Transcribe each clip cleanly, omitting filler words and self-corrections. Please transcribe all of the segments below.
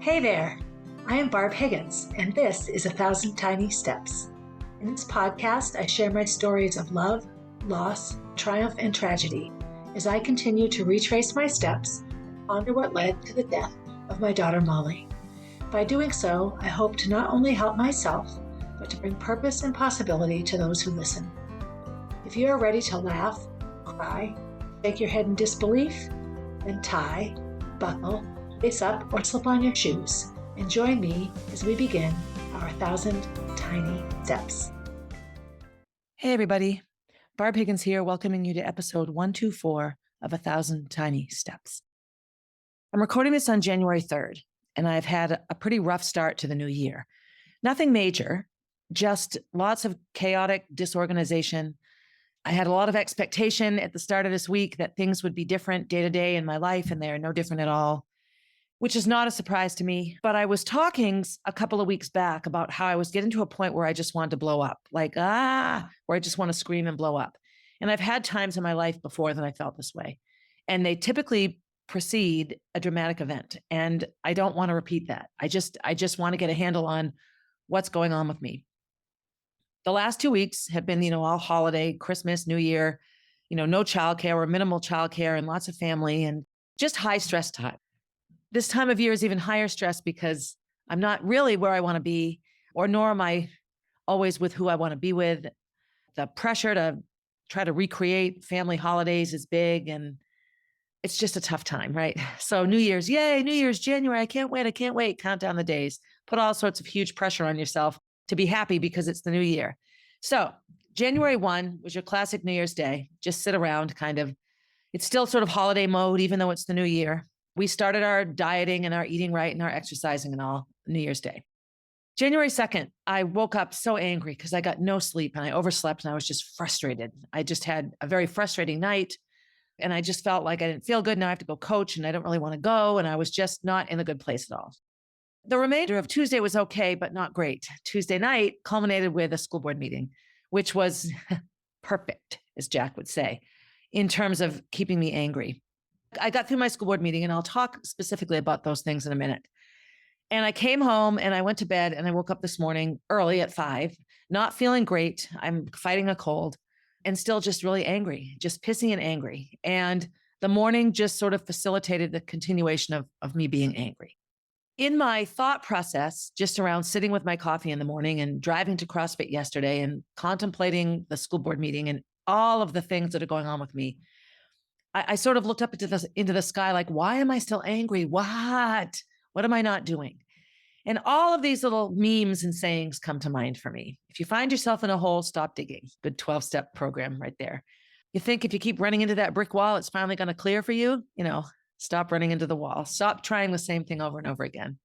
Hey there, I am Barb Higgins, and this is 1,000 Tiny Steps. In this podcast, I share my stories of love, loss, triumph, and tragedy as I continue to retrace my steps and ponder what led to the death of my daughter Molly. By doing so, I hope to not only help myself, but to bring purpose and possibility to those who listen. If you are ready to laugh, cry, shake your head in disbelief, then tie, buckle, lace up, or slip on your shoes, and join me as we begin our 1,000 Tiny Steps. Hey everybody, Barb Higgins here, welcoming you to episode 124 of 1,000 Tiny Steps. I'm recording this on January 3rd, and I've had a pretty rough start to the new year. Nothing major, just lots of chaotic disorganization. I had a lot of expectation at the start of this week that things would be different day to day in my life, and they're no different at all, which is not a surprise to me. But I was talking a couple of weeks back about how I was getting to a point where I just wanted to blow up, where I just want to scream and blow up. And I've had times in my life before that I felt this way. And they typically precede a dramatic event. And I don't want to repeat that. I just want to get a handle on what's going on with me. The last 2 weeks have been, all holiday, Christmas, New Year, no childcare or minimal childcare and lots of family and just high stress time. This time of year is even higher stress because I'm not really where I want to be, or nor am I always with who I want to be with. The pressure to try to recreate family holidays is big, and it's just a tough time, right? So New Year's, yay, New Year's, January, I can't wait, count down the days, put all sorts of huge pressure on yourself to be happy because it's the new year. So January 1 was your classic New Year's Day, just sit around kind of. It's still sort of holiday mode, even though it's the new year. We started our dieting and our eating right and our exercising and all New Year's Day. January 2nd, I woke up so angry because I got no sleep and I overslept and I was just frustrated. I just had a very frustrating night and I just felt like I didn't feel good. Now I have to go coach and I don't really want to go. And I was just not in a good place at all. The remainder of Tuesday was okay, but not great. Tuesday night culminated with a school board meeting, which was perfect, as Jack would say, in terms of keeping me angry. I got through my school board meeting, and I'll talk specifically about those things in a minute. And I came home and I went to bed and I woke up this morning early at 5, not feeling great. I'm fighting a cold and still just really angry, just pissy and angry. And the morning just sort of facilitated the continuation of me being angry. In my thought process, just around sitting with my coffee in the morning and driving to CrossFit yesterday and contemplating the school board meeting and all of the things that are going on with me, I sort of looked up into the sky like, why am I still angry? What am I not doing? And all of these little memes and sayings come to mind for me. If you find yourself in a hole, stop digging. Good 12-step program right there. You think if you keep running into that brick wall, it's finally going to clear for you? Stop running into the wall. Stop trying the same thing over and over again.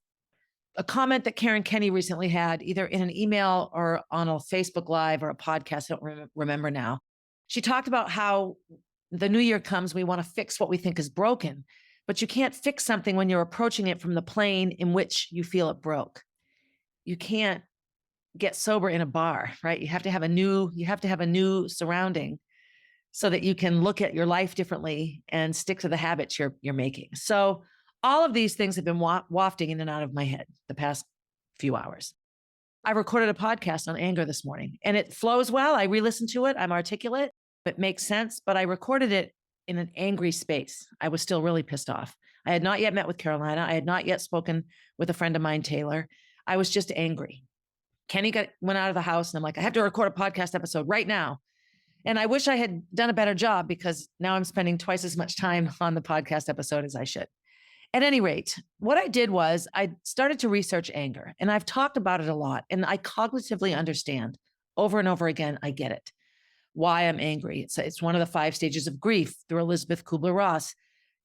A comment that Karen Kenny recently had, either in an email or on a Facebook Live or a podcast, I don't remember now. She talked about how the new year comes, we want to fix what we think is broken, but you can't fix something when you're approaching it from the plane in which you feel it broke. You can't get sober in a bar, right? You have to have a new surrounding so that you can look at your life differently and stick to the habits you're making. So all of these things have been wafting in and out of my head the past few hours. I recorded a podcast on anger this morning and it flows well. I re-listened to it. I'm articulate. It makes sense, but I recorded it in an angry space. I was still really pissed off. I had not yet met with Carolina. I had not yet spoken with a friend of mine, Taylor. I was just angry. Kenny went out of the house and I'm like, I have to record a podcast episode right now. And I wish I had done a better job because now I'm spending twice as much time on the podcast episode as I should. At any rate, what I did was I started to research anger, and I've talked about it a lot, and I cognitively understand over and over again. I get it. Why I'm angry. It's one of the 5 stages of grief through Elizabeth Kubler-Ross.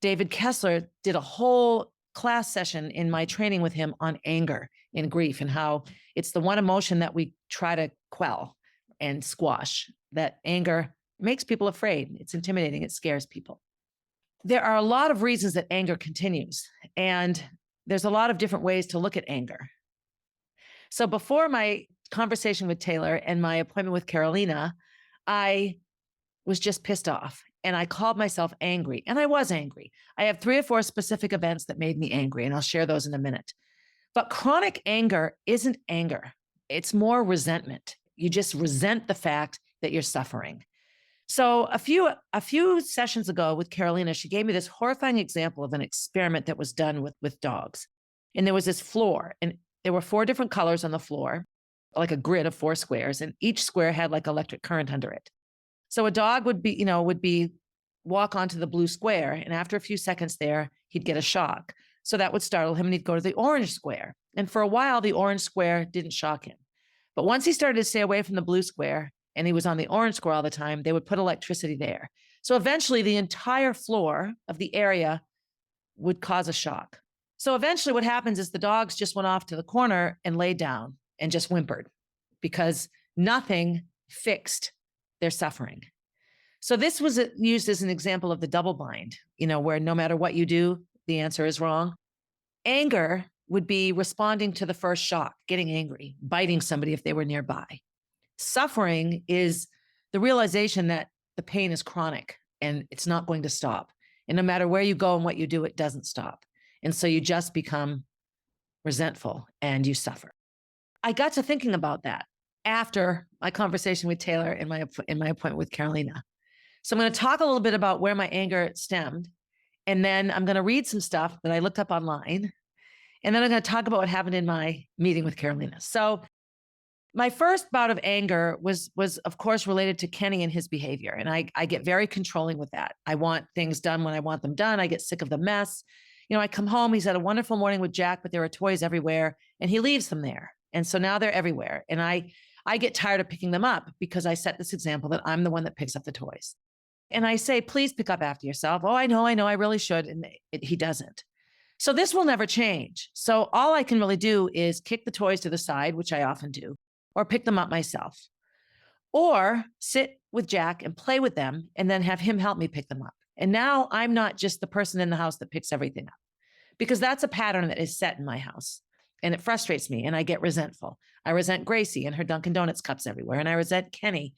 David Kessler did a whole class session in my training with him on anger and grief and how it's the one emotion that we try to quell and squash. That anger makes people afraid. It's intimidating. It scares people. There are a lot of reasons that anger continues, and there's a lot of different ways to look at anger. So before my conversation with Taylor and my appointment with Carolina, I was just pissed off and I called myself angry, and I was angry. I have 3 or 4 specific events that made me angry, and I'll share those in a minute. But chronic anger isn't anger. It's more resentment. You just resent the fact that you're suffering. So a few sessions ago with Carolina, she gave me this horrifying example of an experiment that was done with dogs. And there was this floor, and there were 4 different colors on the floor, like a grid of 4 squares, and each square had like electric current under it. So a dog would be walk onto the blue square, and after a few seconds there, he'd get a shock. So that would startle him, and he'd go to the orange square. And for a while, the orange square didn't shock him. But once he started to stay away from the blue square, and he was on the orange square all the time, they would put electricity there. So eventually, the entire floor of the area would cause a shock. So eventually, what happens is the dogs just went off to the corner and laid down and just whimpered because nothing fixed their suffering. So this was used as an example of the double bind, where no matter what you do, the answer is wrong. Anger would be responding to the first shock, getting angry, biting somebody if they were nearby. Suffering is the realization that the pain is chronic and it's not going to stop. And no matter where you go and what you do, it doesn't stop. And so you just become resentful and you suffer. I got to thinking about that after my conversation with Taylor in my appointment with Carolina. So I'm going to talk a little bit about where my anger stemmed. And then I'm going to read some stuff that I looked up online. And then I'm going to talk about what happened in my meeting with Carolina. So my first bout of anger was of course related to Kenny and his behavior. And I get very controlling with that. I want things done when I want them done. I get sick of the mess. I come home, he's had a wonderful morning with Jack, but there are toys everywhere and he leaves them there. And so now they're everywhere. And I get tired of picking them up because I set this example that I'm the one that picks up the toys. And I say, please pick up after yourself. Oh, I know, I really should. And he doesn't. So this will never change. So all I can really do is kick the toys to the side, which I often do, or pick them up myself, or sit with Jack and play with them and then have him help me pick them up. And now I'm not just the person in the house that picks everything up, because that's a pattern that is set in my house. And it frustrates me and I get resentful. I resent Gracie and her Dunkin' Donuts cups everywhere. And I resent Kenny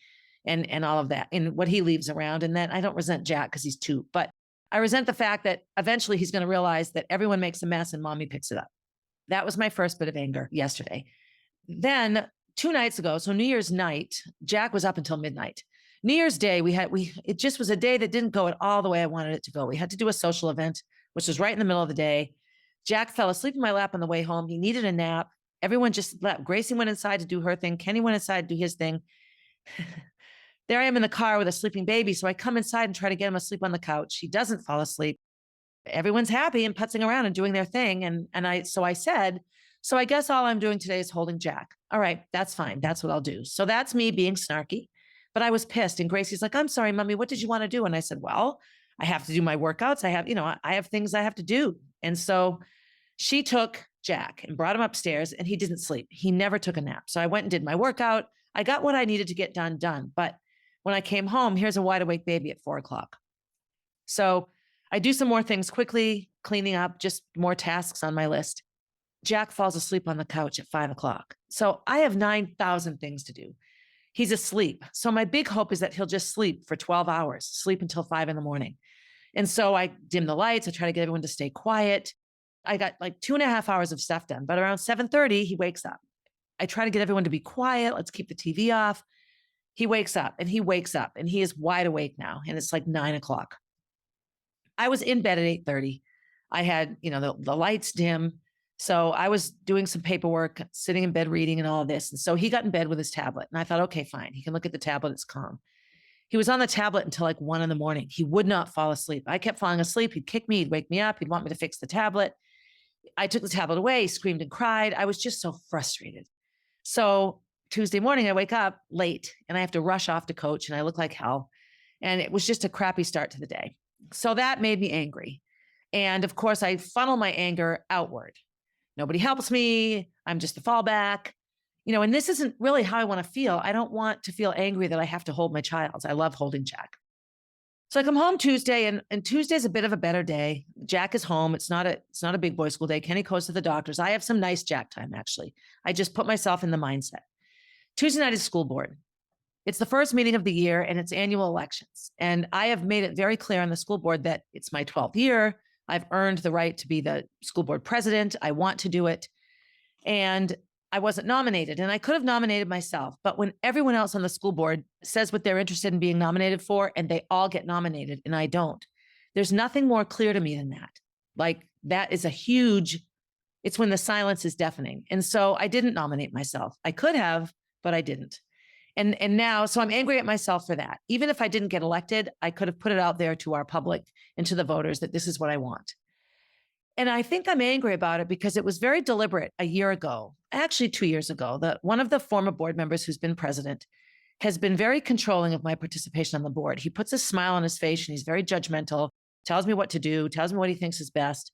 and all of that and what he leaves around. And then I don't resent Jack because he's 2, but I resent the fact that eventually he's going to realize that everyone makes a mess and mommy picks it up. That was my first bit of anger yesterday. Then 2 nights ago, so New Year's night, Jack was up until midnight. New Year's Day, it just was a day that didn't go at all the way I wanted it to go. We had to do a social event, which was right in the middle of the day. Jack fell asleep in my lap on the way home. He needed a nap. Everyone just left. Gracie went inside to do her thing. Kenny went inside to do his thing. There I am in the car with a sleeping baby. So I come inside and try to get him asleep on the couch. He doesn't fall asleep. Everyone's happy and putzing around and doing their thing. So I said, so I guess all I'm doing today is holding Jack. All right, that's fine. That's what I'll do. So that's me being snarky, but I was pissed. And Gracie's like, I'm sorry, mommy, what did you want to do? And I said, well, I have to do my workouts. I have things I have to do. And so she took Jack and brought him upstairs and he didn't sleep. He never took a nap. So I went and did my workout. I got what I needed to get done. But when I came home, here's a wide awake baby at 4:00. So I do some more things quickly, cleaning up, just more tasks on my list. Jack falls asleep on the couch at 5:00. So I have 9,000 things to do. He's asleep. So my big hope is that he'll just sleep for 12 hours, sleep until 5 a.m. And so I dim the lights. I try to get everyone to stay quiet. I got like 2.5 hours of stuff done, but around 7:30, he wakes up. I try to get everyone to be quiet. Let's keep the TV off. He wakes up and he is wide awake now. And it's like 9:00. I was in bed at 8:30. I had, the lights dim. So I was doing some paperwork, sitting in bed, reading and all of this. And so he got in bed with his tablet and I thought, okay, fine. He can look at the tablet. It's calm. He was on the tablet until like 1 a.m. He would not fall asleep. I kept falling asleep. He'd kick me. He'd wake me up. He'd want me to fix the tablet. I took the tablet away, screamed and cried. I was just so frustrated. So Tuesday morning, I wake up late and I have to rush off to coach and I look like hell. And it was just a crappy start to the day. So that made me angry. And of course, I funnel my anger outward. Nobody helps me. I'm just the fallback. And this isn't really how I want to feel. I don't want to feel angry that I have to hold my child. I love holding Jack. So I come home Tuesday and Tuesday's a bit of a better day. Jack is home. It's not a big boy school day. Kenny goes to the doctors. I have some nice Jack time, actually. I just put myself in the mindset. Tuesday night is school board. It's the first meeting of the year and it's annual elections. And I have made it very clear on the school board that it's my 12th year. I've earned the right to be the school board president. I want to do it. And I wasn't nominated, and I could have nominated myself. But when everyone else on the school board says what they're interested in being nominated for, and they all get nominated and I don't, there's nothing more clear to me than that. Like, that is a huge, it's when the silence is deafening. And so I didn't nominate myself. I could have, but I didn't. And now, so I'm angry at myself for that. Even if I didn't get elected, I could have put it out there to our public and to the voters that this is what I want. And I think I'm angry about it because it was very deliberate a year ago, actually 2 years ago, that one of the former board members who's been president has been very controlling of my participation on the board. He puts a smile on his face and he's very judgmental, tells me what to do, tells me what he thinks is best,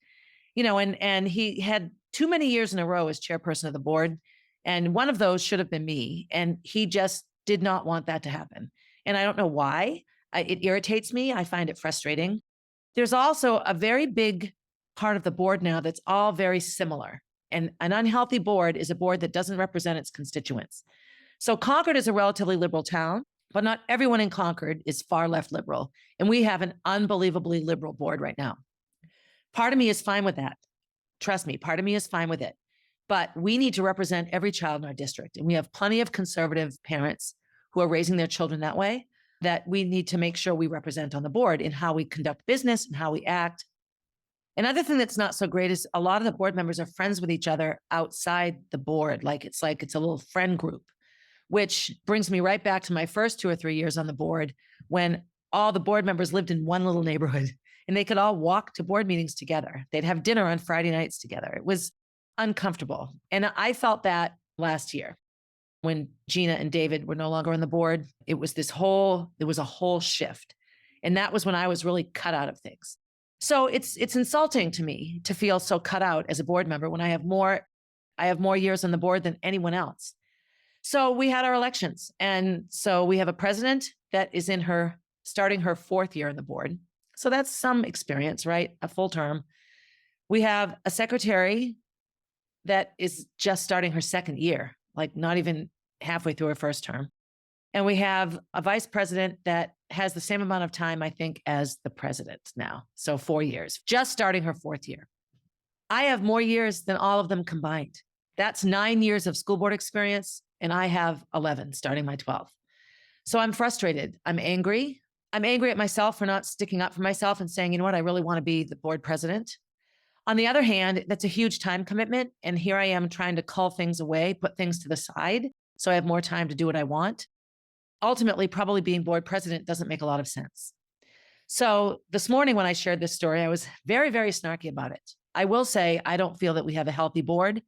and he had too many years in a row as chairperson of the board. And one of those should have been me. And he just did not want that to happen. And I don't know why. It irritates me. I find it frustrating. There's also a very big part of the board now that's all very similar. And an unhealthy board is a board that doesn't represent its constituents. So Concord is a relatively liberal town, but not everyone in Concord is far left liberal. And we have an unbelievably liberal board right now. Part of me is fine with that. Trust me, part of me is fine with it. But we need to represent every child in our district. And we have plenty of conservative parents who are raising their children that way, that we need to make sure we represent on the board in how we conduct business and how we act. Another thing that's not so great is a lot of the board members are friends with each other outside the board. Like it's a little friend group, which brings me right back to my first 2 or 3 years on the board when all the board members lived in one little neighborhood and they could all walk to board meetings together. They'd have dinner on Friday nights together. It was uncomfortable. And I felt that last year when Gina and David were no longer on the board. There was a whole shift. And that was when I was really cut out of things. So it's insulting to me to feel so cut out as a board member when I have more years on the board than anyone else. So we had our elections. And so we have a president that is starting her 4th year on the board. So that's some experience, right? A full term. We have a secretary that is just starting her 2nd year, like not even halfway through her first term. And we have a vice president that has the same amount of time, I think, as the president now. So 4 years, just starting her 4th year. I have more years than all of them combined. That's 9 years of school board experience, and I have 11, starting my 12th. So I'm frustrated. I'm angry. I'm angry at myself for not sticking up for myself and saying, you know what, I really want to be the board president. On the other hand, that's a huge time commitment. And here I am trying to cull things away, put things to the side so I have more time to do what I want. Ultimately, probably being board president doesn't make a lot of sense. So this morning when I shared this story, I was very, very snarky about it. I will say I don't feel that we have a healthy board.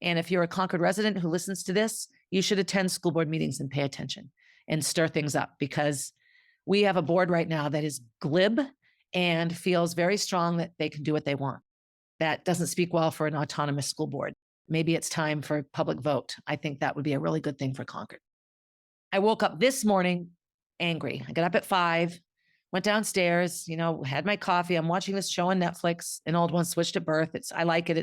And if you're a Concord resident who listens to this, you should attend school board meetings and pay attention and stir things up, because we have a board right now that is glib and feels very strong that they can do what they want. That doesn't speak well for an autonomous school board. Maybe it's time for a public vote. I think that would be a really good thing for Concord. I woke up this morning angry. I got up at 5, went downstairs, had my coffee. I'm watching this show on Netflix, an old one, Switched at Birth. I like it.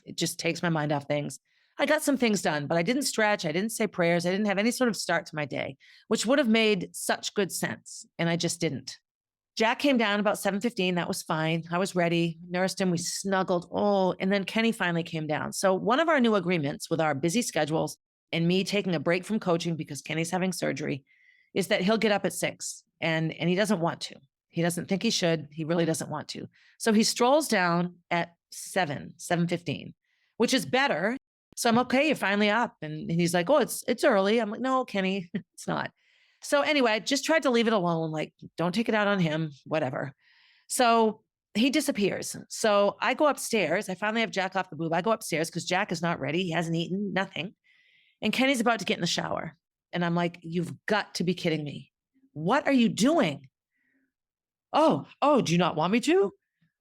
It just takes my mind off things. I got some things done, but I didn't stretch. I didn't say prayers. I didn't have any sort of start to my day, which would have made such good sense. And I just didn't. Jack came down about 7:15. That was fine. I was ready, nursed him. We snuggled. And then Kenny finally came down. So one of our new agreements with our busy schedules and me taking a break from coaching because Kenny's having surgery is that he'll get up at 6 and he doesn't want to. He doesn't think he should. He really doesn't want to. So he strolls down at 7:15, which is better. So I'm okay. You're finally up. And he's like, oh, it's early. I'm like, no, Kenny, it's not. So anyway, I just tried to leave it alone. Like, don't take it out on him, whatever. So he disappears. So I go upstairs. I finally have Jack off the boob. I go upstairs because Jack is not ready. He hasn't eaten, nothing. And Kenny's about to get in the shower. And I'm like, you've got to be kidding me. What are you doing? Oh, do you not want me to?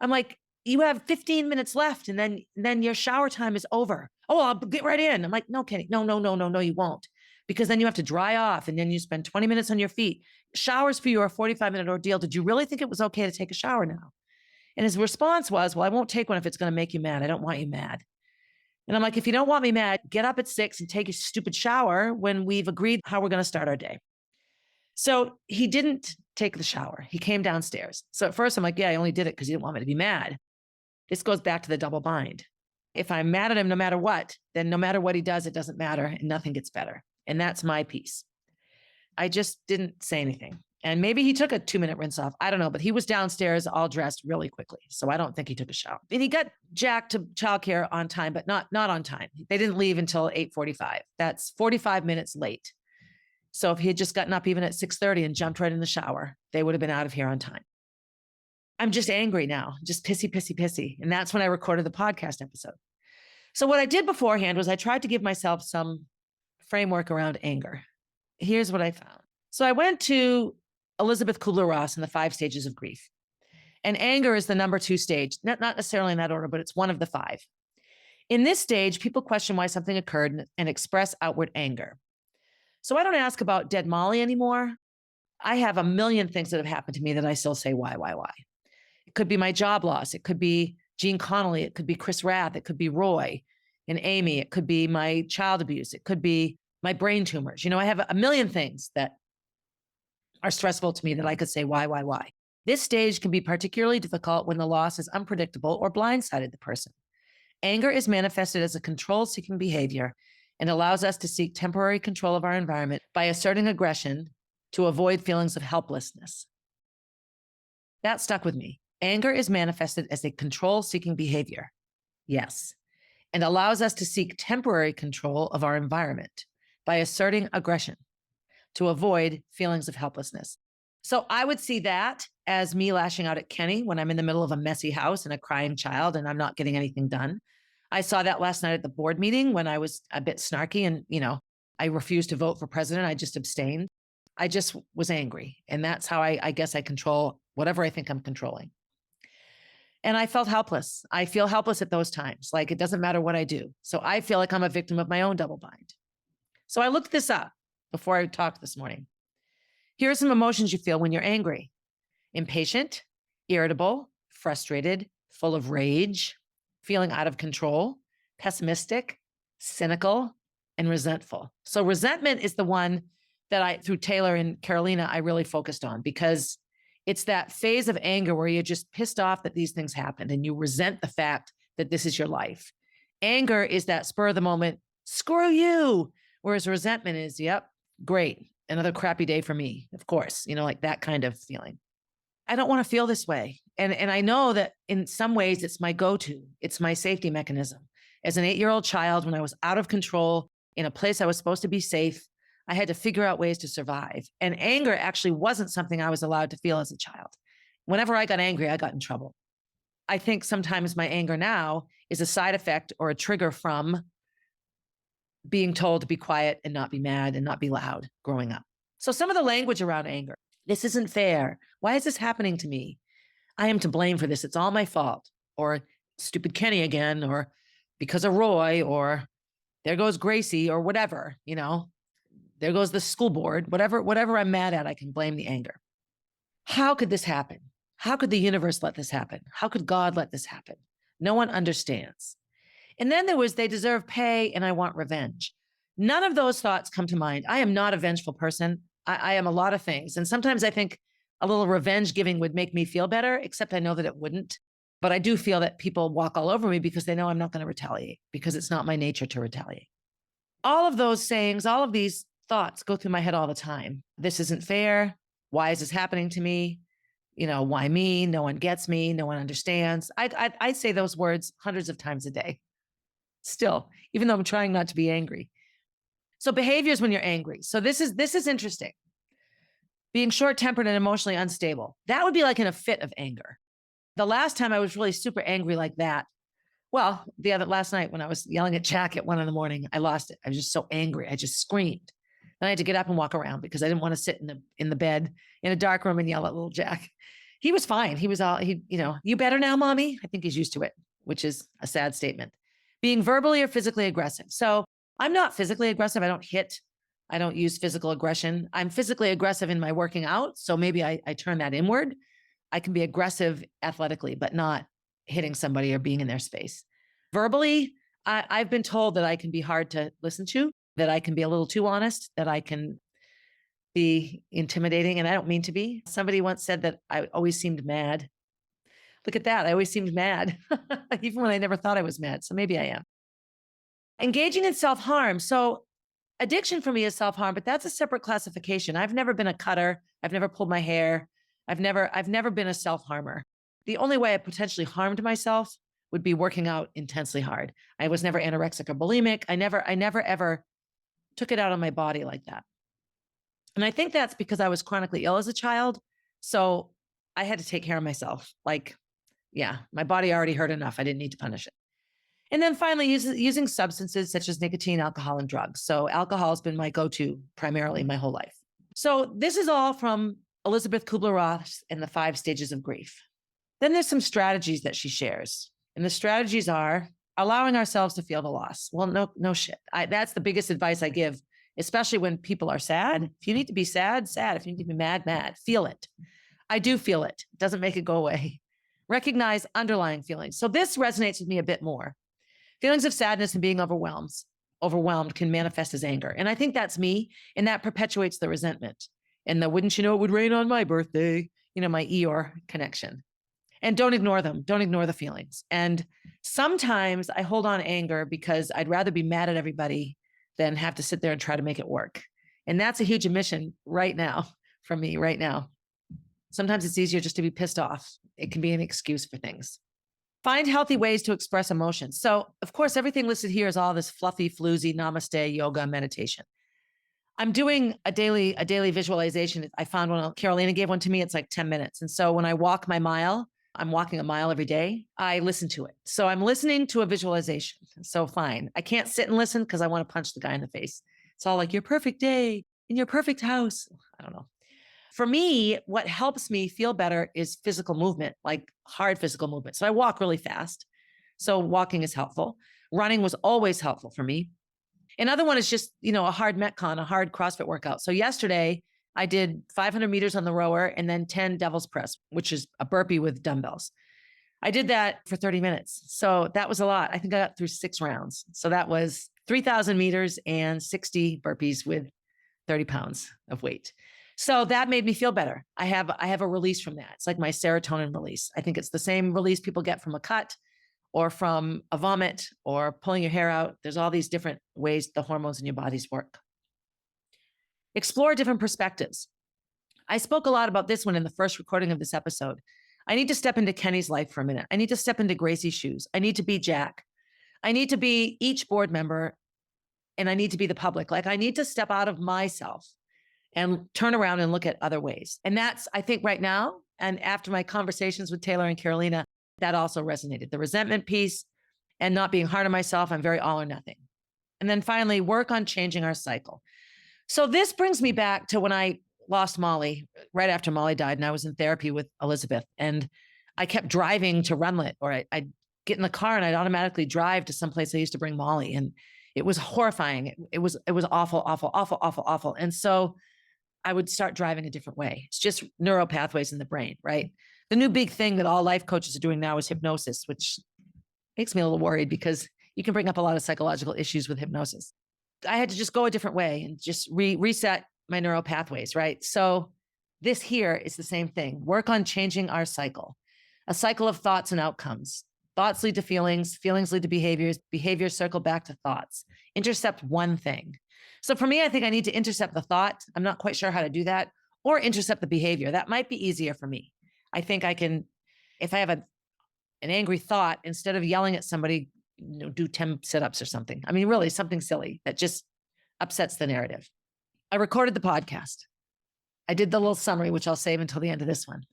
I'm like, you have 15 minutes left and then your shower time is over. Oh, I'll get right in. I'm like, no, Kenny, no, you won't. Because then you have to dry off and then you spend 20 minutes on your feet. Showers for you are a 45-minute ordeal. Did you really think it was okay to take a shower now? And his response was, well, I won't take one if it's going to make you mad. I don't want you mad. And I'm like, if you don't want me mad, get up at 6 and take a stupid shower when we've agreed how we're going to start our day. So he didn't take the shower. He came downstairs. So at first I'm like, yeah, I only did it because he didn't want me to be mad. This goes back to the double bind. If I'm mad at him no matter what, then no matter what he does, it doesn't matter and nothing gets better. And that's my piece. I just didn't say anything. And maybe he took a 2-minute rinse off. I don't know, but he was downstairs all dressed really quickly. So I don't think he took a shower. And he got Jack to childcare on time, but not on time. They didn't leave until 8:45. That's 45 minutes late. So if he had just gotten up even at 6:30 and jumped right in the shower, they would have been out of here on time. I'm just angry now, just pissy, pissy, pissy. And that's when I recorded the podcast episode. So what I did beforehand was I tried to give myself some framework around anger. Here's what I found. So I went to Elizabeth Kubler-Ross in the 5 stages of grief. And anger is the number 2 stage, not necessarily in that order, but it's one of the 5. In this stage, people question why something occurred and express outward anger. So I don't ask about dead Molly anymore. I have a million things that have happened to me that I still say, why? It could be my job loss. It could be Gene Connolly. It could be Chris Rath. It could be Roy and Amy. It could be my child abuse. It could be my brain tumors. I have a million things that are stressful to me that I could say, why? This stage can be particularly difficult when the loss is unpredictable or blindsided the person. Anger is manifested as a control-seeking behavior and allows us to seek temporary control of our environment by asserting aggression to avoid feelings of helplessness. That stuck with me. Anger is manifested as a control-seeking behavior, yes, and allows us to seek temporary control of our environment by asserting aggression to avoid feelings of helplessness. So I would see that as me lashing out at Kenny when I'm in the middle of a messy house and a crying child and I'm not getting anything done. I saw that last night at the board meeting when I was a bit snarky and, I refused to vote for president. I just abstained. I just was angry. And that's how I guess I control whatever I think I'm controlling. And I felt helpless. I feel helpless at those times. Like it doesn't matter what I do. So I feel like I'm a victim of my own double bind. So I looked this up before I talked this morning. Here are some emotions you feel when you're angry: impatient, irritable, frustrated, full of rage, feeling out of control, pessimistic, cynical, and resentful. So resentment is the one that through Taylor and Carolina, I really focused on because it's that phase of anger where you're just pissed off that these things happened and you resent the fact that this is your life. Anger is that spur of the moment, screw you. Whereas resentment is, yep, great. Another crappy day for me, of course, like that kind of feeling. I don't want to feel this way. And I know that in some ways it's my go-to. It's my safety mechanism. As an 8-year-old child, when I was out of control in a place I was supposed to be safe, I had to figure out ways to survive. And anger actually wasn't something I was allowed to feel as a child. Whenever I got angry, I got in trouble. I think sometimes my anger now is a side effect or a trigger from being told to be quiet and not be mad and not be loud growing up. So some of the language around anger: this isn't fair. Why is this happening to me? I am to blame for this. It's all my fault. Or stupid Kenny again, or because of Roy, or there goes Gracie, or whatever, there goes the school board, whatever I'm mad at, I can blame the anger. How could this happen? How could the universe let this happen? How could God let this happen? No one understands. And then there was, they deserve pay and I want revenge. None of those thoughts come to mind. I am not a vengeful person. I am a lot of things. And sometimes I think a little revenge giving would make me feel better, except I know that it wouldn't. But I do feel that people walk all over me because they know I'm not going to retaliate, because it's not my nature to retaliate. All of those sayings, all of these thoughts go through my head all the time. This isn't fair. Why is this happening to me? Why me? No one gets me. No one understands. I say those words hundreds of times a day still, even though I'm trying not to be angry. So behaviors when you're angry. So this is interesting. Being short-tempered and emotionally unstable. That would be like in a fit of anger. The last time I was really super angry like that, well, last night when I was yelling at Jack at 1 a.m, I lost it. I was just so angry. I just screamed. Then I had to get up and walk around because I didn't want to sit in the bed in a dark room and yell at little Jack. He was fine. He was you better now, mommy? I think he's used to it, which is a sad statement. Being verbally or physically aggressive. So I'm not physically aggressive. I don't hit. I don't use physical aggression. I'm physically aggressive in my working out. So maybe I turn that inward. I can be aggressive athletically, but not hitting somebody or being in their space. Verbally, I've been told that I can be hard to listen to, that I can be a little too honest, that I can be intimidating, and I don't mean to be. Somebody once said that I always seemed mad. Look at that. I always seemed mad, even when I never thought I was mad. So maybe I am. Engaging in self-harm. So addiction for me is self-harm, but that's a separate classification. I've never been a cutter. I've never pulled my hair. I've never been a self-harmer. The only way I potentially harmed myself would be working out intensely hard. I was never anorexic or bulimic. I never ever took it out on my body like that. And I think that's because I was chronically ill as a child. So I had to take care of myself. Like, yeah, my body already hurt enough. I didn't need to punish it. And then finally, using substances such as nicotine, alcohol, and drugs. So alcohol has been my go-to primarily my whole life. So this is all from Elizabeth Kubler-Ross and the 5 Stages of Grief. Then there's some strategies that she shares. And the strategies are allowing ourselves to feel the loss. Well, no shit. That's the biggest advice I give, especially when people are sad. If you need to be sad, sad. If you need to be mad, mad. Feel it. I do feel it. It doesn't make it go away. Recognize underlying feelings. So this resonates with me a bit more. Feelings of sadness and being overwhelmed can manifest as anger. And I think that's me. And that perpetuates the resentment. And the wouldn't you know it would rain on my birthday, my Eeyore connection. And don't ignore them. Don't ignore the feelings. And sometimes I hold on to anger because I'd rather be mad at everybody than have to sit there and try to make it work. And that's a huge admission right now from me right now. Sometimes it's easier just to be pissed off. It can be an excuse for things. Find healthy ways to express emotions. So, of course, everything listed here is all this fluffy, floozy, namaste, yoga, meditation. I'm doing a daily visualization. I found one, Carolina gave one to me. It's like 10 minutes. And so when I walk my mile, I'm walking a mile every day, I listen to it. So I'm listening to a visualization. So fine. I can't sit and listen because I want to punch the guy in the face. It's all like your perfect day in your perfect house. I don't know. For me, what helps me feel better is physical movement, like hard physical movement. So I walk really fast. So walking is helpful. Running was always helpful for me. Another one is just, a hard Metcon, a hard CrossFit workout. So yesterday I did 500 meters on the rower and then 10 devil's press, which is a burpee with dumbbells. I did that for 30 minutes. So that was a lot. I think I got through 6 rounds. So that was 3,000 meters and 60 burpees with 30 pounds of weight. So that made me feel better. I have a release from that. It's like my serotonin release. I think it's the same release people get from a cut or from a vomit or pulling your hair out. There's all these different ways the hormones in your bodies work. Explore different perspectives. I spoke a lot about this one in the first recording of this episode. I need to step into Kenny's life for a minute. I need to step into Gracie's shoes. I need to be Jack. I need to be each board member, and I need to be the public. Like I need to step out of myself and turn around and look at other ways. And that's, I think right now, and after my conversations with Taylor and Carolina, that also resonated. The resentment piece and not being hard on myself. I'm very all or nothing. And then finally, work on changing our cycle. So this brings me back to when I lost Molly, right after Molly died, and I was in therapy with Elizabeth. And I kept driving to Runlet, or I'd get in the car and I'd automatically drive to someplace I used to bring Molly. And it was horrifying. It was awful, awful, awful, awful, awful. And so I would start driving a different way. It's just neural pathways in the brain, right? The new big thing that all life coaches are doing now is hypnosis, which makes me a little worried because you can bring up a lot of psychological issues with hypnosis. I had to just go a different way and just reset my neural pathways, right? So this here is the same thing. Work on changing our cycle, a cycle of thoughts and outcomes. Thoughts lead to feelings, feelings lead to behaviors, behaviors circle back to thoughts. Intercept one thing. So for me, I think I need to intercept the thought. I'm not quite sure how to do that, or intercept the behavior. That might be easier for me. I think I can, if I have an angry thought, instead of yelling at somebody, do 10 sit-ups or something. I mean, really something silly that just upsets the narrative. I recorded the podcast. I did the little summary, which I'll save until the end of this one.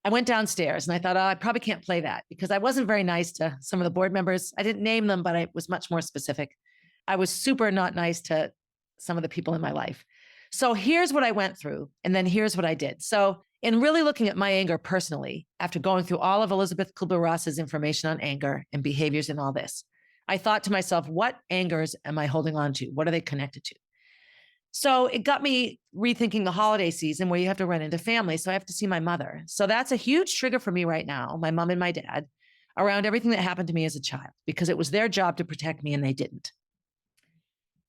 I went downstairs and I thought, I probably can't play that because I wasn't very nice to some of the board members. I didn't name them, but I was much more specific. I was super not nice to some of the people in my life. So here's what I went through. And then here's what I did. So in really looking at my anger personally, after going through all of Elizabeth Kubler-Ross's information on anger and behaviors and all this, I thought to myself, what angers am I holding on to? What are they connected to? So it got me rethinking the holiday season where you have to run into family. So I have to see my mother. So that's a huge trigger for me right now, my mom and my dad, around everything that happened to me as a child, because it was their job to protect me and they didn't.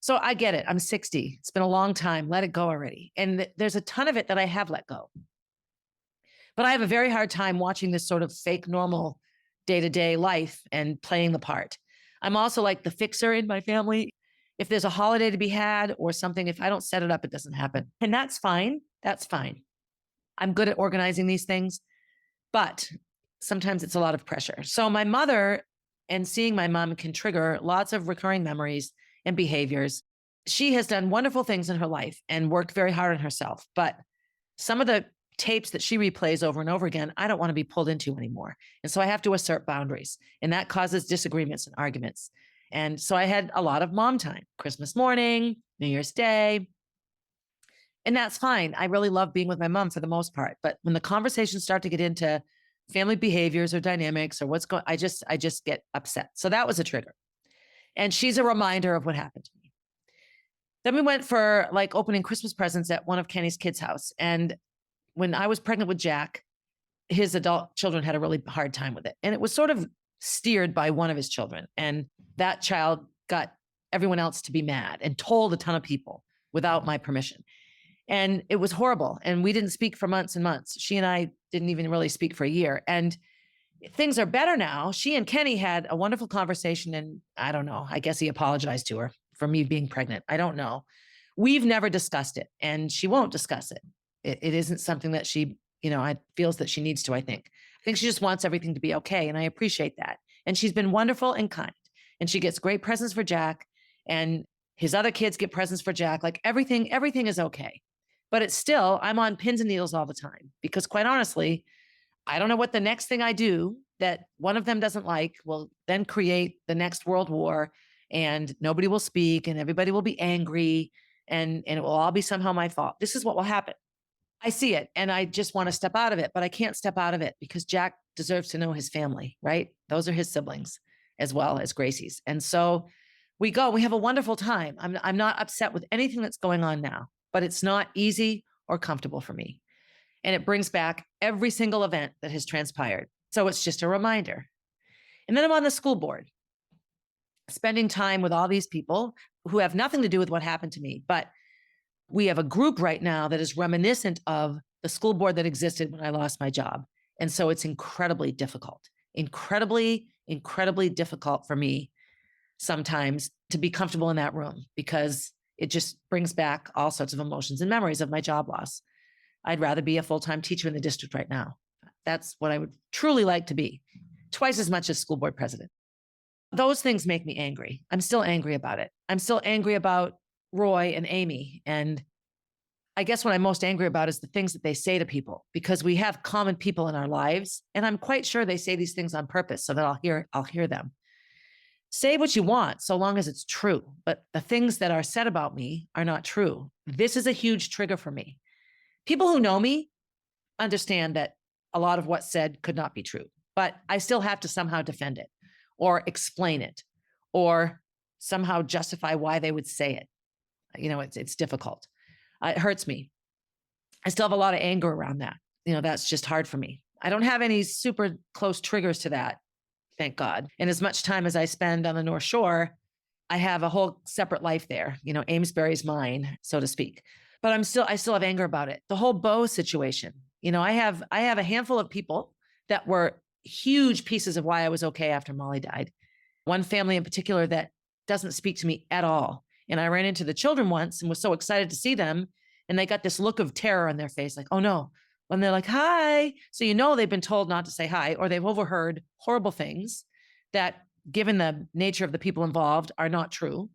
So I get it. I'm 60. It's been a long time. Let it go already. And there's a ton of it that I have let go. But I have a very hard time watching this sort of fake normal day-to-day life and playing the part. I'm also like the fixer in my family. If there's a holiday to be had or something, if I don't set it up, it doesn't happen. And that's fine. That's fine. I'm good at organizing these things, but sometimes it's a lot of pressure. So my mother and seeing my mom can trigger lots of recurring memories and behaviors. She has done wonderful things in her life and worked very hard on herself. But some of the tapes that she replays over and over again, I don't want to be pulled into anymore. And so I have to assert boundaries. And that causes disagreements and arguments. And so I had a lot of mom time, Christmas morning, New Year's Day. And that's fine. I really love being with my mom for the most part. But when the conversations start to get into family behaviors or dynamics or what's going, I just get upset. So that was a trigger. And she's a reminder of what happened to me. Then we went for like opening Christmas presents at one of Kenny's kids' house. And when I was pregnant with Jack, his adult children had a really hard time with it. And it was sort of steered by one of his children. And that child got everyone else to be mad and told a ton of people without my permission. And it was horrible. And we didn't speak for months and months. She and I didn't even really speak for a year. And things are better now. She and Kenny had a wonderful conversation. And I don't know, I guess he apologized to her for me being pregnant. I don't know. We've never discussed it and she won't discuss it. It isn't something that she, feels that she needs to, I think. I think she just wants everything to be okay. And I appreciate that. And she's been wonderful and kind. And she gets great presents for Jack. And his other kids get presents for Jack. Like everything is okay. But it's still, I'm on pins and needles all the time because quite honestly, I don't know what the next thing I do that one of them doesn't like will then create the next world war and nobody will speak and everybody will be angry and it will all be somehow my fault. This is what will happen. I see it and I just want to step out of it, but I can't step out of it because Jack deserves to know his family, right? Those are his siblings as well as Gracie's. And so we have a wonderful time. I'm not upset with anything that's going on now, but it's not easy or comfortable for me. And it brings back every single event that has transpired. So it's just a reminder. And then I'm on the school board, spending time with all these people who have nothing to do with what happened to me, but we have a group right now that is reminiscent of the school board that existed when I lost my job. And so it's incredibly difficult, incredibly difficult for me sometimes to be comfortable in that room because it just brings back all sorts of emotions and memories of my job loss. I'd rather be a full-time teacher in the district right now. That's what I would truly like to be, twice as much as school board president. Those things make me angry. I'm still angry about it. I'm still angry about Roy and Amy. And I guess what I'm most angry about is the things that they say to people because we have common people in our lives. And I'm quite sure they say these things on purpose so that I'll hear them. Say what you want so long as it's true. But the things that are said about me are not true. This is a huge trigger for me. People who know me understand that a lot of what's said could not be true, but I still have to somehow defend it or explain it or somehow justify why they would say it. It's difficult. It hurts me. I still have a lot of anger around that. That's just hard for me. I don't have any super close triggers to that, thank God. And as much time as I spend on the North Shore, I have a whole separate life there. Amesbury's mine, so to speak. But I still have anger about it. The whole Bo situation. I have a handful of people that were huge pieces of why I was okay after Molly died. One family in particular that doesn't speak to me at all. And I ran into the children once and was so excited to see them. And they got this look of terror on their face, like, oh no. When they're like, hi. So they've been told not to say hi, or they've overheard horrible things that, given the nature of the people involved, are not true.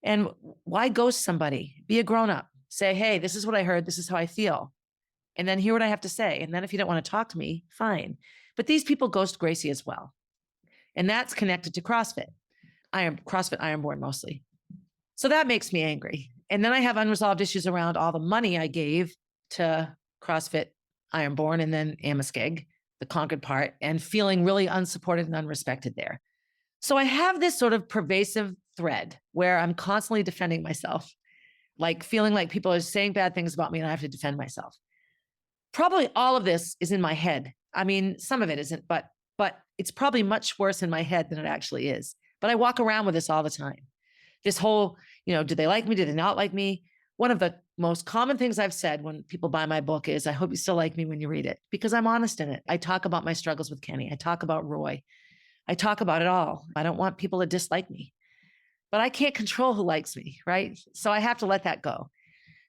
And why ghost somebody? Be a grown-up. Say, hey, this is what I heard. This is how I feel. And then hear what I have to say. And then if you don't want to talk to me, fine. But these people ghost Gracie as well. And that's connected to CrossFit. CrossFit Ironborn mostly. So that makes me angry. And then I have unresolved issues around all the money I gave to CrossFit Ironborn and then Amaskeg, the Concord part, and feeling really unsupported and unrespected there. So I have this sort of pervasive thread where I'm constantly defending myself, like feeling like people are saying bad things about me and I have to defend myself. Probably all of this is in my head. I mean, some of it isn't, but it's probably much worse in my head than it actually is. But I walk around with this all the time. This whole, do they like me? Do they not like me? One of the most common things I've said when people buy my book is, I hope you still like me when you read it, because I'm honest in it. I talk about my struggles with Kenny. I talk about Roy. I talk about it all. I don't want people to dislike me, but I can't control who likes me, right? So I have to let that go.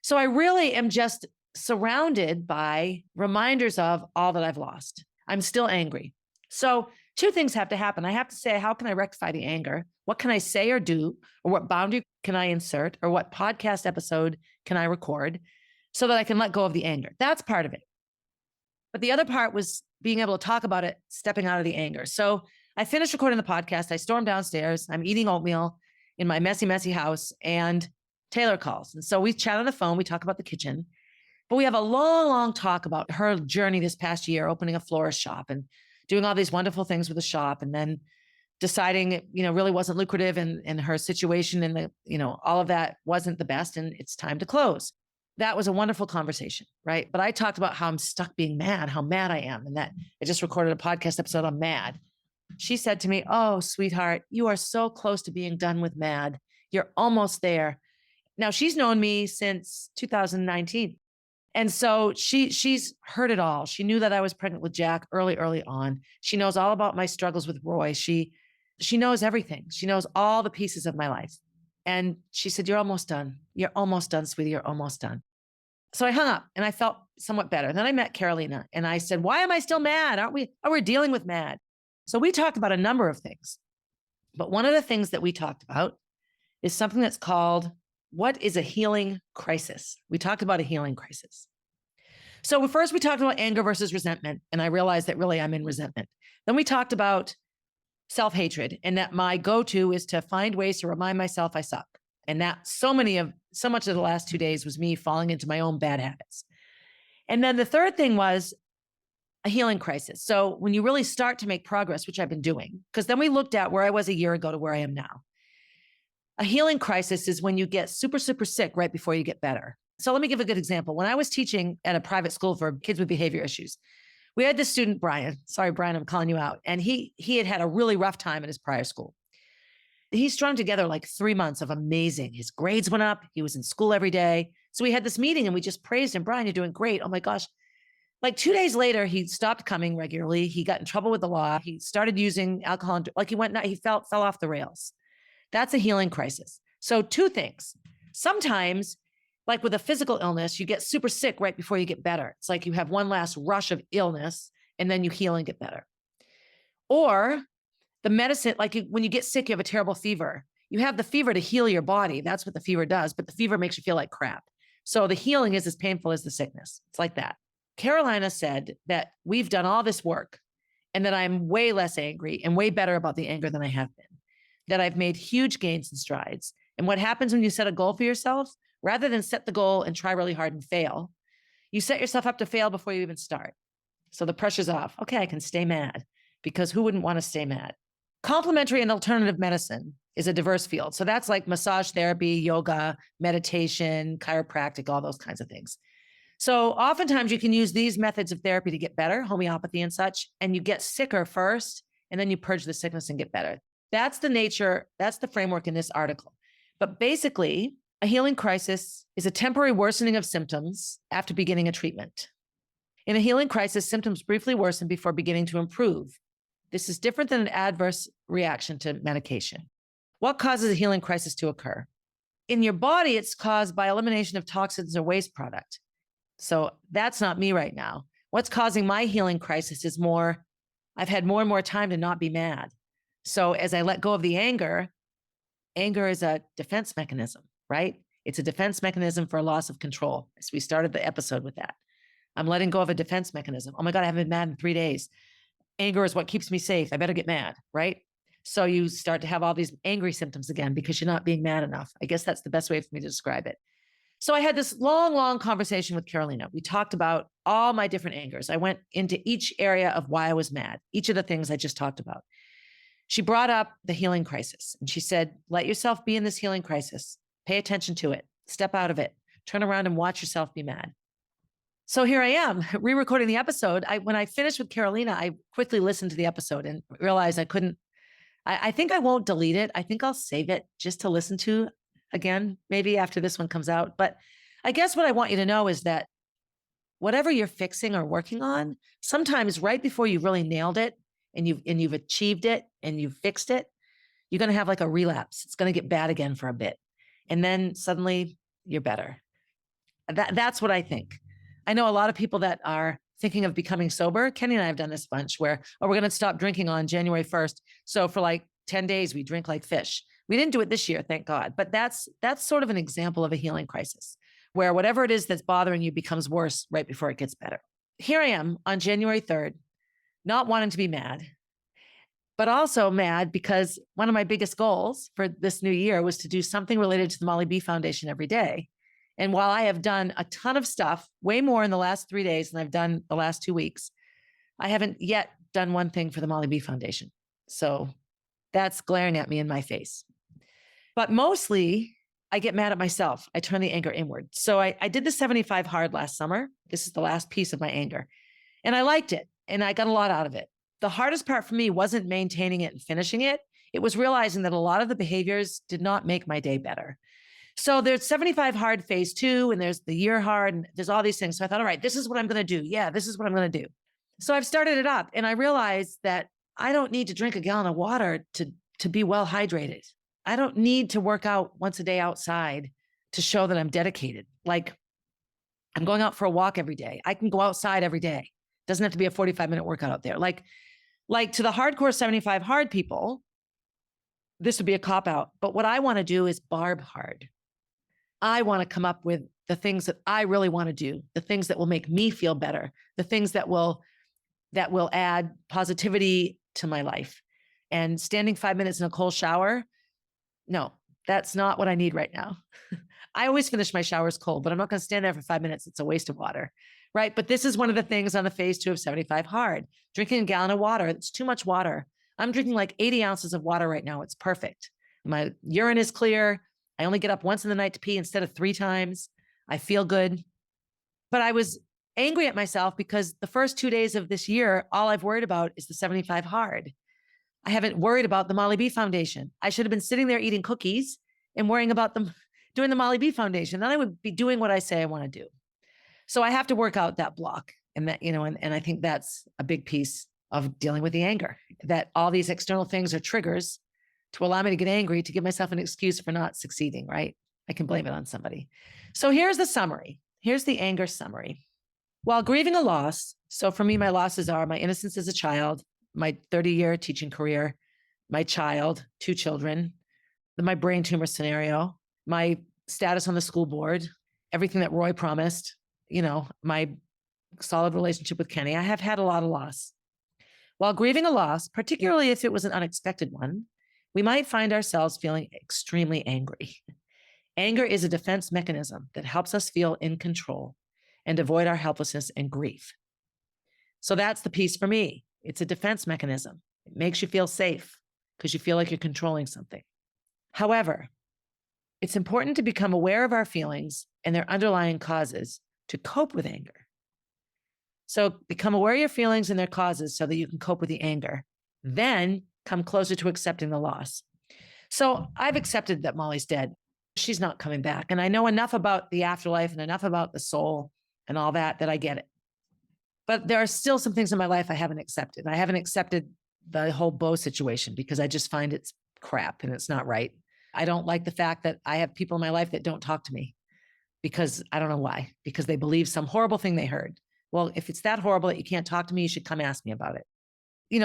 So I really am just surrounded by reminders of all that I've lost. I'm still angry. So two things have to happen. I have to say, how can I rectify the anger? What can I say or do? Or what boundary can I insert? Or what podcast episode can I record so that I can let go of the anger? That's part of it. But the other part was being able to talk about it, stepping out of the anger. So I finished recording the podcast. I stormed downstairs. I'm eating oatmeal in my messy, messy house, and Taylor calls. And so we chat on the phone. We talk about the kitchen, but we have a long, long talk about her journey this past year, opening a florist shop and doing all these wonderful things with the shop. And then deciding it, really wasn't lucrative, and her situation and all of that wasn't the best, and it's time to close. That was a wonderful conversation, right? But I talked about how I'm stuck being mad, how mad I am, and that I just recorded a podcast episode on mad. She said to me, "Oh, sweetheart, you are so close to being done with mad. You're almost there." Now, she's known me since 2019. And so she's heard it all. She knew that I was pregnant with Jack early on. She knows all about my struggles with Roy. She knows everything. She knows all the pieces of my life. And she said, "You're almost done. You're almost done, sweetie. You're almost done." So I hung up and I felt somewhat better. Then I met Carolina and I said, "Why am I still mad? Aren't we? Oh, we're dealing with mad." So we talked about a number of things. But one of the things that we talked about is something that's called, what is a healing crisis? We talked about a healing crisis. So first we talked about anger versus resentment. And I realized that really I'm in resentment. Then we talked about self-hatred, and that my go-to is to find ways to remind myself I suck. And that so much of the last 2 days was me falling into my own bad habits. And then the third thing was a healing crisis. So when you really start to make progress, which I've been doing, because then we looked at where I was a year ago to where I am now. A healing crisis is when you get super, super sick right before you get better. So let me give a good example. When I was teaching at a private school for kids with behavior issues, we had this student, Brian. Sorry, Brian, I'm calling you out. And he had a really rough time at his prior school. He strung together like 3 months of amazing. His grades went up. He was in school every day. So we had this meeting and we just praised him. "Brian, you're doing great. Oh my gosh." Like 2 days later, he stopped coming regularly. He got in trouble with the law. He started using alcohol. He fell off the rails. That's a healing crisis. So two things. Sometimes, like with a physical illness, you get super sick right before you get better. It's like you have one last rush of illness and then you heal and get better. Or the medicine, when you get sick, you have a terrible fever. You have the fever to heal your body. That's what the fever does, but the fever makes you feel like crap. So the healing is as painful as the sickness. It's like that. Carolina said that we've done all this work and that I'm way less angry and way better about the anger than I have been, that I've made huge gains and strides. And what happens when you set a goal for yourself, rather than set the goal and try really hard and fail, you set yourself up to fail before you even start. So the pressure's off. Okay, I can stay mad, because who wouldn't want to stay mad? Complementary and alternative medicine is a diverse field. So that's like massage therapy, yoga, meditation, chiropractic, all those kinds of things. So oftentimes you can use these methods of therapy to get better, homeopathy and such, and you get sicker first, and then you purge the sickness and get better. That's the nature, that's the framework in this article. But basically, a healing crisis is a temporary worsening of symptoms after beginning a treatment. In a healing crisis, symptoms briefly worsen before beginning to improve. This is different than an adverse reaction to medication. What causes a healing crisis to occur? In your body, it's caused by elimination of toxins or waste product. So that's not me right now. What's causing my healing crisis is I've had more and more time to not be mad. So as I let go of the anger is a defense mechanism, right? It's a defense mechanism for a loss of control. So we started the episode with that. I'm letting go of a defense mechanism. Oh my God, I haven't been mad in 3 days. Anger is what keeps me safe. I better get mad, right? So you start to have all these angry symptoms again because you're not being mad enough. I guess that's the best way for me to describe it. So I had this long, long conversation with Carolina. We talked about all my different angers. I went into each area of why I was mad, each of the things I just talked about. She brought up the healing crisis and she said, let yourself be in this healing crisis. Pay attention to it. Step out of it. Turn around and watch yourself be mad. So here I am re-recording the episode. When I finished with Carolina, I quickly listened to the episode and realized I couldn't. I think I won't delete it. I think I'll save it just to listen to again, maybe after this one comes out. But I guess what I want you to know is that whatever you're fixing or working on, sometimes right before you really nailed it and you've achieved it and you've fixed it, you're going to have like a relapse. It's going to get bad again for a bit. And then suddenly you're better. That's what I think. I know a lot of people that are thinking of becoming sober. Kenny and I have done this bunch where, we're going to stop drinking on January 1st. So for like 10 days, we drink like fish. We didn't do it this year, thank God. But that's sort of an example of a healing crisis where whatever it is that's bothering you becomes worse right before it gets better. Here I am on January 3rd, not wanting to be mad, but also mad because one of my biggest goals for this new year was to do something related to the Molly B Foundation every day. And while I have done a ton of stuff, way more in the last 3 days than I've done the last 2 weeks, I haven't yet done one thing for the Molly B Foundation. So that's glaring at me in my face. But mostly, I get mad at myself. I turn the anger inward. So I did the 75 hard last summer. This is the last piece of my anger. And I liked it. And I got a lot out of it. The hardest part for me wasn't maintaining it and finishing it. It was realizing that a lot of the behaviors did not make my day better. So there's 75 hard phase 2, and there's the year hard, and there's all these things. So I thought, all right, this is what I'm going to do. Yeah, this is what I'm going to do. So I've started it up, and I realized that I don't need to drink a gallon of water to be well hydrated. I don't need to work out once a day outside to show that I'm dedicated. Like, I'm going out for a walk every day. I can go outside every day. It doesn't have to be a 45-minute workout out there. Like to the hardcore 75 hard people, this would be a cop-out. But what I want to do is Barb hard. I want to come up with the things that I really want to do, the things that will make me feel better, the things that will add positivity to my life. And standing 5 minutes in a cold shower, no, that's not what I need right now. I always finish my showers cold, but I'm not going to stand there for 5 minutes. It's a waste of water, right? But this is one of the things on the phase 2 of 75 hard. Drinking a gallon of water, it's too much water. I'm drinking like 80 ounces of water right now. It's perfect. My urine is clear. I only get up once in the night to pee instead of 3 times. I feel good. But I was angry at myself because the first 2 days of this year, all I've worried about is the 75 hard. I haven't worried about the Molly B Foundation. I should have been sitting there eating cookies and worrying about them doing the Molly B Foundation. Then I would be doing what I say I want to do. So I have to work out that block. And that, and I think that's a big piece of dealing with the anger, that all these external things are triggers to allow me to get angry, to give myself an excuse for not succeeding, right? I can blame it on somebody. So here's the summary. Here's the anger summary. While grieving a loss, so for me, my losses are my innocence as a child, my 30-year teaching career, my child, 2 children, my brain tumor scenario, my status on the school board, everything that Roy promised, my solid relationship with Kenny. I have had a lot of loss. While grieving a loss, particularly if it was an unexpected one, we might find ourselves feeling extremely angry. Anger is a defense mechanism that helps us feel in control and avoid our helplessness and grief. So that's the piece for me. It's a defense mechanism. It makes you feel safe because you feel like you're controlling something. However, it's important to become aware of our feelings and their underlying causes to cope with anger. So become aware of your feelings and their causes so that you can cope with the anger. Then come closer to accepting the loss. So I've accepted that Molly's dead. She's not coming back. And I know enough about the afterlife and enough about the soul and all that I get it. But there are still some things in my life I haven't accepted. I haven't accepted the whole Bo situation because I just find it's crap and it's not right. I don't like the fact that I have people in my life that don't talk to me because I don't know why, because they believe some horrible thing they heard. Well, if it's that horrible that you can't talk to me, you should come ask me about it.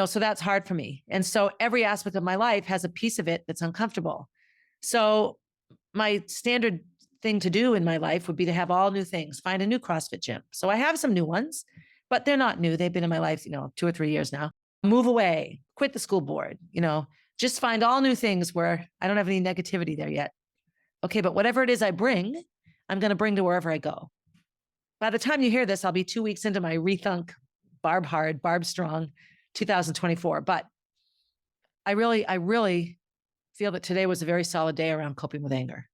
So that's hard for me. And so every aspect of my life has a piece of it that's uncomfortable. So my standard thing to do in my life would be to have all new things, find a new CrossFit gym. So I have some new ones, but they're not new. They've been in my life, 2 or 3 years now. Move away, quit the school board, just find all new things where I don't have any negativity there yet. Okay, but whatever it is I bring, I'm going to bring to wherever I go. By the time you hear this, I'll be 2 weeks into my rethunk Barb Hard, Barb Strong 2024. But I really feel that today was a very solid day around coping with anger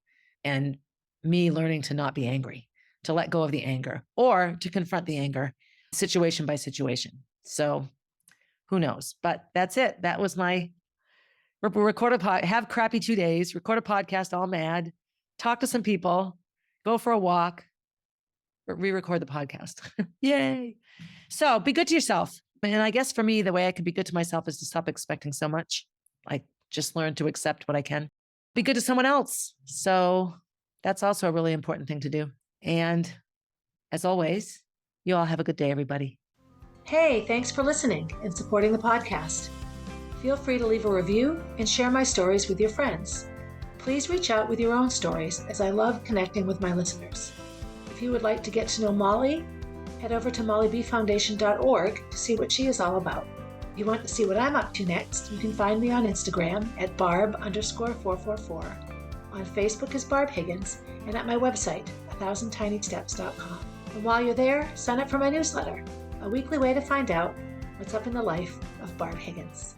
and me learning to not be angry, to let go of the anger or to confront the anger situation by situation. So who knows? But that's it. That was my have crappy 2 days, record a podcast all mad, talk to some people, go for a walk, re-record the podcast. Yay. So be good to yourself. And I guess for me, the way I can be good to myself is to stop expecting so much. Like just learn to accept what I can. Be good to someone else. So that's also a really important thing to do. And as always, you all have a good day, everybody. Hey, thanks for listening and supporting the podcast. Feel free to leave a review and share my stories with your friends. Please reach out with your own stories, as I love connecting with my listeners. If you would like to get to know Molly, head over to mollybfoundation.org to see what she is all about. If you want to see what I'm up to next, you can find me on Instagram at barb_444, on Facebook as Barb Higgins, and at my website, 1000tinysteps.com. And while you're there, sign up for my newsletter, a weekly way to find out what's up in the life of Barb Higgins.